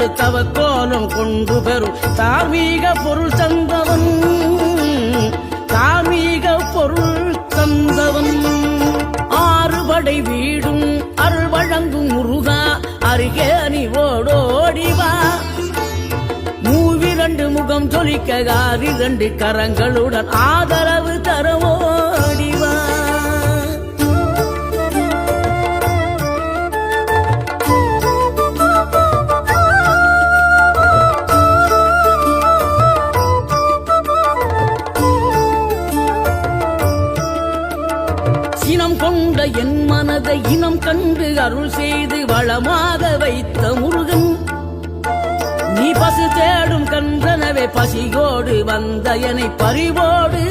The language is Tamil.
தவத்தோடு தவக்கோலம் கொண்டு பெறும் தார்மீக பொருள் தந்தவன், தார்மீக பொருள் தந்தவன். ஆறுபடை வீடும் அருள் வழங்கும் முருகா அருகே நீ ஓடோடிவா. மூவிரண்டு முகம் ஜொலிக்க ஆறிரண்டு கரங்களுடன் ஆதரவு தரவோடிவா. இனம் கொண்ட என் மனதை இனம் கண்டு அருள் செய்து வளமாக வைத்த முருகன், நீ பசு தேடும் கன்றனவே பசியோடு வந்த என்னை பறிவோடு